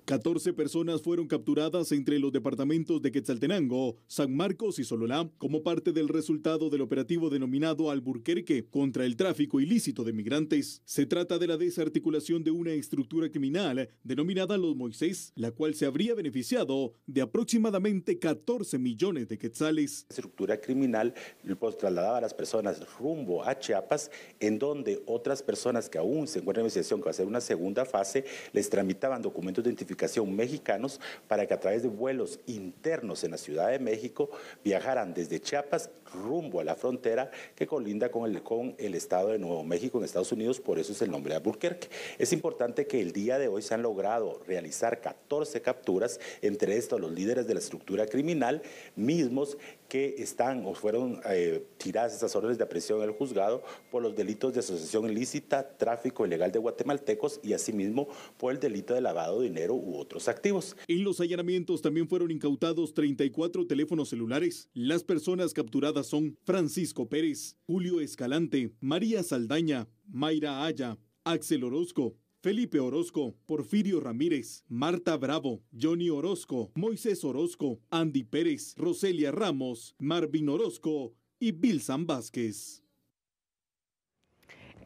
14 personas fueron capturadas entre los departamentos de Quetzaltenango, San Marcos y Sololá como parte del resultado del operativo denominado Alburquerque contra el tráfico ilícito de migrantes. Se trata de la desarticulación de una estructura criminal denominada Los Moisés, la cual se habría beneficiado de aproximadamente 14 millones de quetzales. La estructura criminal pues, trasladaba a las personas rumbo a Chiapas, en donde otras personas que aún se encuentran en investigación, que va a ser una segunda fase, les tramitaban documentos de identificación mexicanos para que a través de vuelos internos en la Ciudad de México viajaran desde Chiapas rumbo a la frontera que colinda con el estado de Nuevo México en Estados Unidos, por eso es el nombre de Alburquerque. Es importante que el día de hoy se han logrado realizar 14 capturas, entre estos los líderes de la estructura criminal mismos que están o fueron tiradas estas órdenes de aprehensión en el juzgado por los delitos de asociación ilícita, tráfico ilegal de guatemaltecos y asimismo por el delito de lavado de dinero u otros activos. En los allanamientos también fueron incautados 34 teléfonos celulares. Las personas capturadas son Francisco Pérez, Julio Escalante, María Saldaña, Mayra Aya, Axel Orozco, Felipe Orozco, Porfirio Ramírez, Marta Bravo, Johnny Orozco, Moisés Orozco, Andy Pérez, Roselia Ramos, Marvin Orozco y Bilsan Vázquez.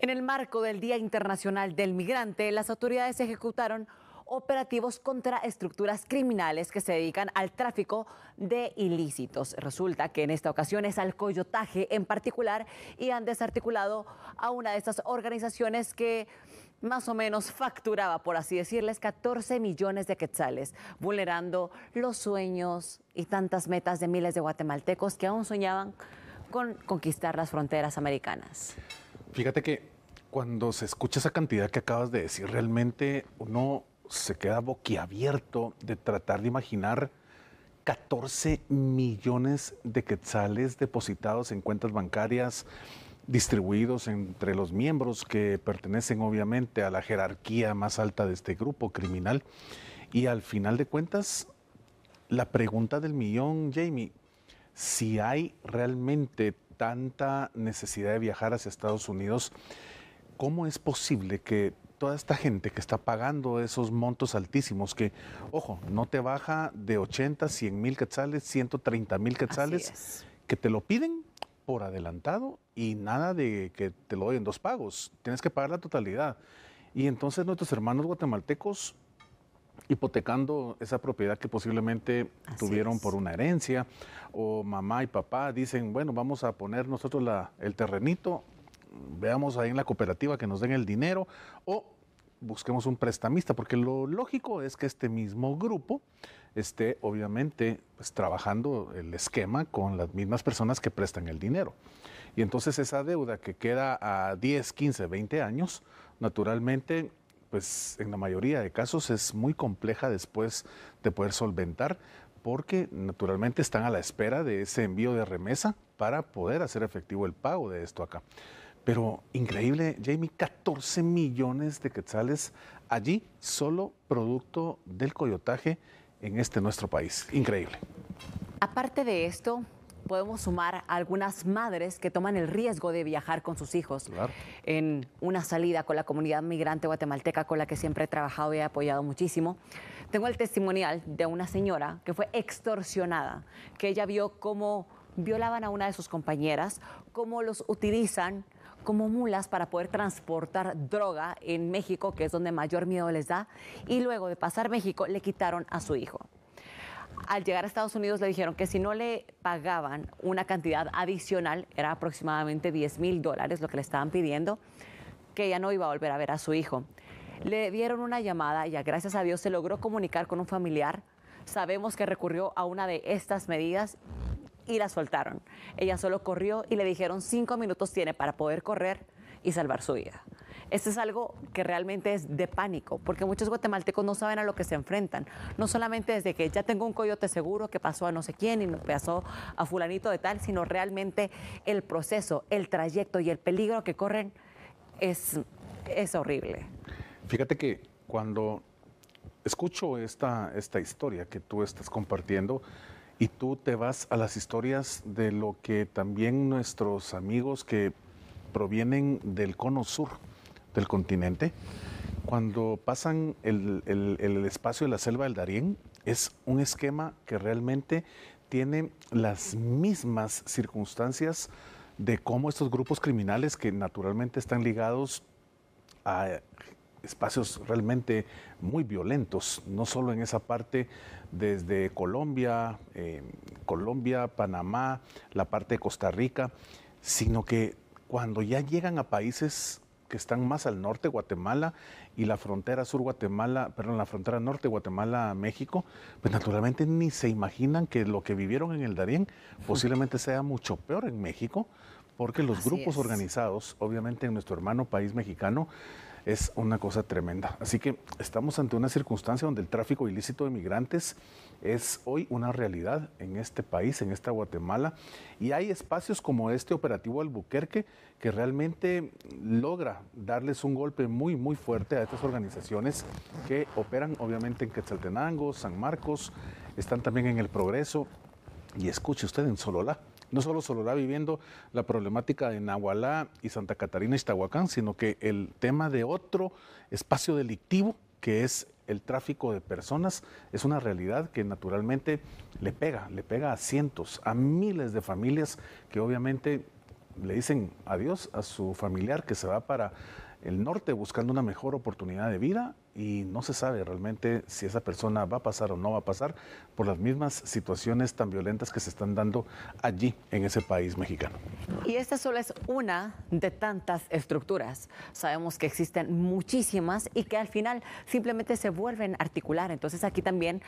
En el marco del Día Internacional del Migrante, las autoridades ejecutaron operativos contra estructuras criminales que se dedican al tráfico de ilícitos. Resulta que en esta ocasión es al coyotaje en particular y han desarticulado a una de estas organizaciones que más o menos facturaba, por así decirles, 14 millones de quetzales, vulnerando los sueños y tantas metas de miles de guatemaltecos que aún soñaban con conquistar las fronteras americanas. Fíjate que cuando se escucha esa cantidad que acabas de decir, realmente uno se queda boquiabierto de tratar de imaginar 14 millones de quetzales depositados en cuentas bancarias, distribuidos entre los miembros que pertenecen obviamente a la jerarquía más alta de este grupo criminal. Y al final de cuentas, la pregunta del millón, Jamie, si hay realmente tanta necesidad de viajar hacia Estados Unidos, ¿cómo es posible que toda esta gente que está pagando esos montos altísimos, que, ojo, no te baja de 80, 100 mil quetzales, 130 mil quetzales, que te lo piden por adelantado y nada de que te lo doy en 2 pagos, tienes que pagar la totalidad? Y entonces nuestros hermanos guatemaltecos hipotecando esa propiedad que posiblemente tuvieron por una herencia, o mamá y papá dicen, bueno, vamos a poner nosotros el terrenito, veamos ahí en la cooperativa que nos den el dinero, o busquemos un prestamista, porque lo lógico es que este mismo grupo esté obviamente pues, trabajando el esquema con las mismas personas que prestan el dinero. Y entonces esa deuda que queda a 10, 15, 20 años, naturalmente, pues en la mayoría de casos es muy compleja después de poder solventar, porque naturalmente están a la espera de ese envío de remesa para poder hacer efectivo el pago de esto acá. Pero increíble, Jamie, 14 millones de quetzales allí, solo producto del coyotaje en nuestro país. Increíble. Aparte de esto, podemos sumar a algunas madres que toman el riesgo de viajar con sus hijos en una salida con la comunidad migrante guatemalteca con la que siempre he trabajado y he apoyado muchísimo. Tengo el testimonial de una señora que fue extorsionada, que ella vio cómo violaban a una de sus compañeras, cómo los utilizan como mulas para poder transportar droga en México, que es donde mayor miedo les da, y luego de pasar México le quitaron a su hijo. Al llegar a Estados Unidos le dijeron que si no le pagaban una cantidad adicional, era aproximadamente $10,000 lo que le estaban pidiendo, que ella no iba a volver a ver a su hijo. Le dieron una llamada y gracias a Dios se logró comunicar con un familiar. Sabemos que recurrió a una de estas medidas y la soltaron. Ella solo corrió y le dijeron 5 minutos tiene para poder correr y salvar su vida. Esto es algo que realmente es de pánico, porque muchos guatemaltecos no saben a lo que se enfrentan. No solamente desde que ya tengo un coyote seguro que pasó a no sé quién y pasó a fulanito de tal, sino realmente el proceso, el trayecto y el peligro que corren es horrible. Fíjate que cuando escucho esta historia que tú estás compartiendo, y tú te vas a las historias de lo que también nuestros amigos que provienen del cono sur del continente, Cuando pasan el espacio de la selva del Darién, es un esquema que realmente tiene las mismas circunstancias de cómo estos grupos criminales, que naturalmente están ligados a espacios realmente muy violentos, no solo en esa parte desde Colombia, Panamá, la parte de Costa Rica, sino que cuando ya llegan a países que están más al norte, Guatemala, y la frontera sur Guatemala, perdón, la frontera norte Guatemala-México, pues naturalmente ni se imaginan que lo que vivieron en el Darién posiblemente sea mucho peor en México, porque los grupos organizados, obviamente en nuestro hermano país mexicano, es una cosa tremenda. Así que estamos ante una circunstancia donde el tráfico ilícito de migrantes es hoy una realidad en este país, en esta Guatemala, y hay espacios como este operativo Albuquerque que realmente logra darles un golpe muy, muy fuerte a estas organizaciones que operan obviamente en Quetzaltenango, San Marcos, están también en El Progreso, y escuche usted en Sololá. No solo Sololá viviendo la problemática de Nahualá y Santa Catarina y Ixtahuacán, sino que el tema de otro espacio delictivo, que es el tráfico de personas, es una realidad que naturalmente le pega a cientos, a miles de familias que obviamente le dicen adiós a su familiar que se va para el norte buscando una mejor oportunidad de vida, y no se sabe realmente si esa persona va a pasar o no va a pasar por las mismas situaciones tan violentas que se están dando allí en ese país mexicano. Y esta solo es una de tantas estructuras. Sabemos que existen muchísimas y que al final simplemente se vuelven a articular. Entonces aquí también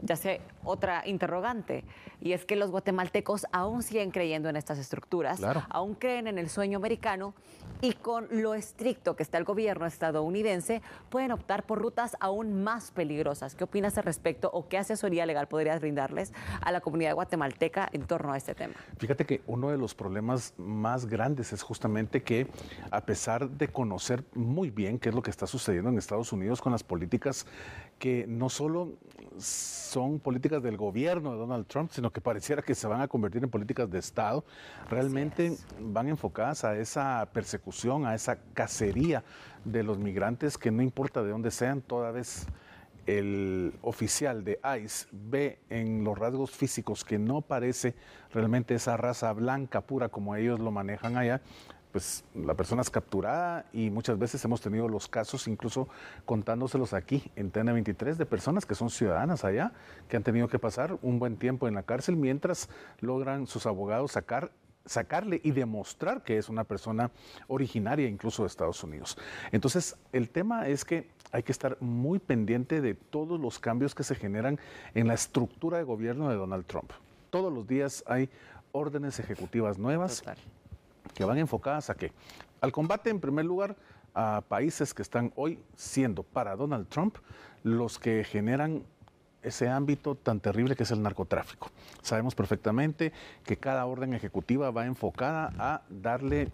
ya sé otra interrogante, y es que los guatemaltecos aún siguen creyendo en estas estructuras, claro, aún creen en el sueño americano, y con lo estricto que está el gobierno estadounidense pueden optar por rutas aún más peligrosas. ¿Qué opinas al respecto, o qué asesoría legal podrías brindarles a la comunidad guatemalteca en torno a este tema? Fíjate que uno de los problemas más grandes es justamente que, a pesar de conocer muy bien qué es lo que está sucediendo en Estados Unidos con las políticas que no solo son políticas del gobierno de Donald Trump, sino que pareciera que se van a convertir en políticas de Estado, realmente van enfocadas a esa persecución, a esa cacería de los migrantes, que no importa de dónde sean, toda vez el oficial de ICE ve en los rasgos físicos que no parece realmente esa raza blanca pura como ellos lo manejan allá, pues la persona es capturada, y muchas veces hemos tenido los casos, incluso contándoselos aquí en TN23, de personas que son ciudadanas allá, que han tenido que pasar un buen tiempo en la cárcel mientras logran sus abogados sacarle y demostrar que es una persona originaria incluso de Estados Unidos. Entonces, el tema es que hay que estar muy pendiente de todos los cambios que se generan en la estructura de gobierno de Donald Trump. Todos los días hay órdenes ejecutivas nuevas. Total. Que van enfocadas a qué? Al combate, en primer lugar, a países que están hoy siendo para Donald Trump los que generan ese ámbito tan terrible que es el narcotráfico. Sabemos perfectamente que cada orden ejecutiva va enfocada a darle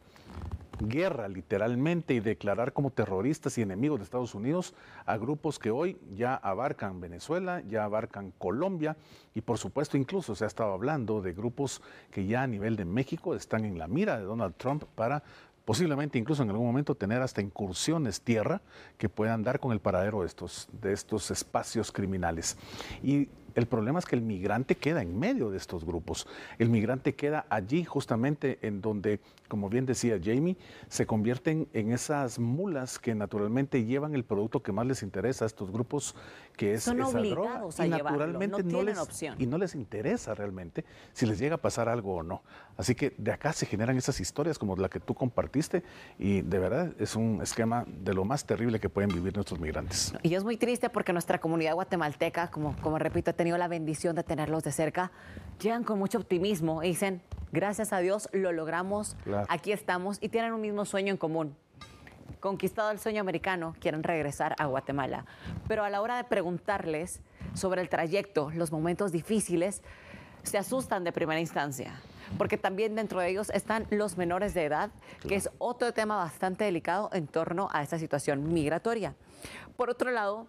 guerra literalmente y declarar como terroristas y enemigos de Estados Unidos a grupos que hoy ya abarcan Venezuela, ya abarcan Colombia, y por supuesto incluso se ha estado hablando de grupos que ya a nivel de México están en la mira de Donald Trump para posiblemente incluso en algún momento tener hasta incursiones tierra que puedan dar con el paradero de estos espacios criminales. Y el problema es que el migrante queda en medio de estos grupos. El migrante queda allí justamente en donde, como bien decía Jamie, se convierten en esas mulas que naturalmente llevan el producto que más les interesa a estos grupos, que es son esa obligados droga. a llevarlo, no tienen opción. Y no les interesa realmente si les llega a pasar algo o no. Así que de acá se generan esas historias como la que tú compartiste, y de verdad es un esquema de lo más terrible que pueden vivir nuestros migrantes. Y es muy triste porque nuestra comunidad guatemalteca, como repito, he tenido la bendición de tenerlos de cerca, llegan con mucho optimismo y dicen, gracias a Dios lo logramos, claro, aquí estamos, y tienen un mismo sueño en común. Conquistado el sueño americano, quieren regresar a Guatemala. Pero a la hora de preguntarles sobre el trayecto, los momentos difíciles, se asustan de primera instancia, porque también dentro de ellos están los menores de edad, que es otro tema bastante delicado en torno a esta situación migratoria. Por otro lado,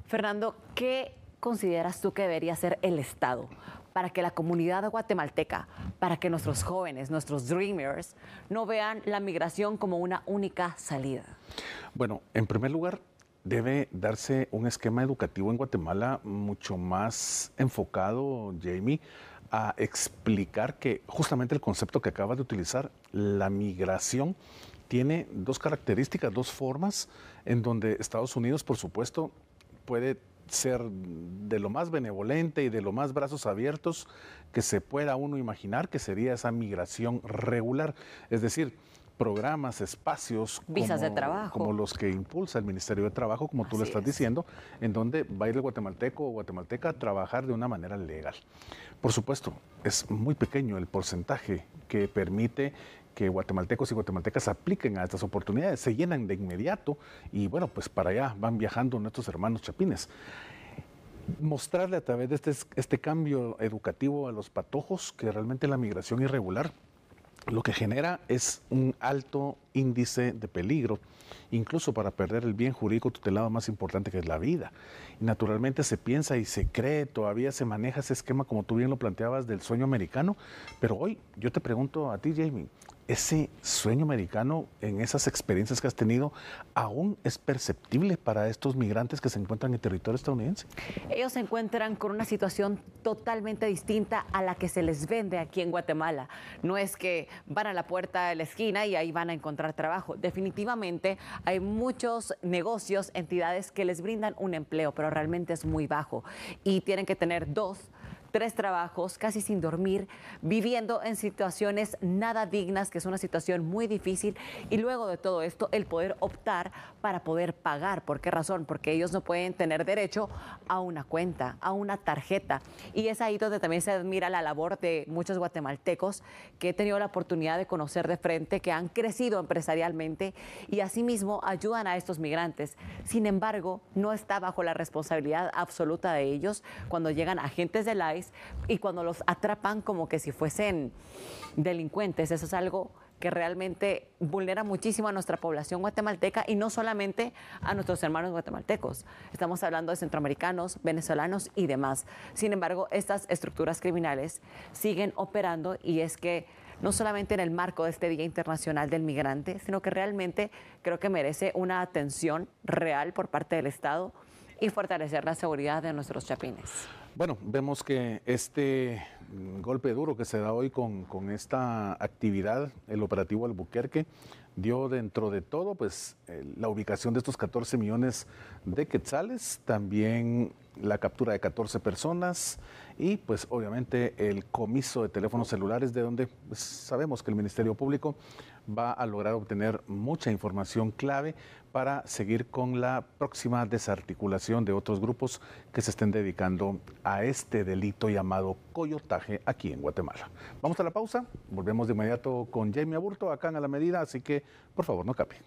Fernando, ¿qué consideras tú que debería hacer el Estado para que la comunidad guatemalteca, para que nuestros jóvenes, nuestros dreamers, no vean la migración como una única salida? Bueno, en primer lugar, debe darse un esquema educativo en Guatemala mucho más enfocado, Jamie, a explicar que justamente el concepto que acabas de utilizar, la migración, tiene dos características, dos formas, en donde Estados Unidos, por supuesto, puede ser de lo más benevolente y de lo más brazos abiertos que se pueda uno imaginar, que sería esa migración regular, es decir, programas, espacios, visas de trabajo, como los que impulsa el Ministerio de Trabajo, como tú lo estás diciendo, en donde va a ir el guatemalteco o guatemalteca a trabajar de una manera legal. Por supuesto, es muy pequeño el porcentaje que permite que guatemaltecos y guatemaltecas apliquen a estas oportunidades, se llenan de inmediato y bueno, pues para allá van viajando nuestros hermanos chapines. Mostrarle a través de este cambio educativo a los patojos que realmente la migración irregular lo que genera es un alto índice de peligro, incluso para perder el bien jurídico tutelado más importante, que es la vida. Y naturalmente se piensa y se cree, todavía se maneja ese esquema, como tú bien lo planteabas, del sueño americano. Pero hoy yo te pregunto a ti, Jamie, ¿ese sueño americano en esas experiencias que has tenido aún es perceptible para estos migrantes que se encuentran en territorio estadounidense? Ellos se encuentran con una situación totalmente distinta a la que se les vende aquí en Guatemala. No es que van a la puerta de la esquina y ahí van a encontrar trabajo. Definitivamente hay muchos negocios, entidades que les brindan un empleo, pero realmente es muy bajo y tienen que tener 2, 3 trabajos, casi sin dormir, viviendo en situaciones nada dignas, que es una situación muy difícil, y luego de todo esto, el poder optar para poder pagar. ¿Por qué razón? Porque ellos no pueden tener derecho a una cuenta, a una tarjeta, y es ahí donde también se admira la labor de muchos guatemaltecos que he tenido la oportunidad de conocer de frente, que han crecido empresarialmente y asimismo ayudan a estos migrantes. Sin embargo, no está bajo la responsabilidad absoluta de ellos cuando llegan agentes del ICE y cuando los atrapan como que si fuesen delincuentes. Eso es algo que realmente vulnera muchísimo a nuestra población guatemalteca y no solamente a nuestros hermanos guatemaltecos. Estamos hablando de centroamericanos, venezolanos y demás. Sin embargo, estas estructuras criminales siguen operando, y es que no solamente en el marco de este Día Internacional del Migrante, sino que realmente creo que merece una atención real por parte del Estado y fortalecer la seguridad de nuestros chapines. Bueno, vemos que este golpe duro que se da hoy con esta actividad, el operativo Albuquerque, dio dentro de todo pues la ubicación de estos 14 millones de quetzales, también la captura de 14 personas y pues obviamente el comiso de teléfonos celulares, de donde pues, sabemos que el Ministerio Público va a lograr obtener mucha información clave para seguir con la próxima desarticulación de otros grupos que se estén dedicando a este delito llamado coyotaje aquí en Guatemala. Vamos a la pausa, volvemos de inmediato con Jamie Aburto acá en A la Medida, así que por favor no cambien.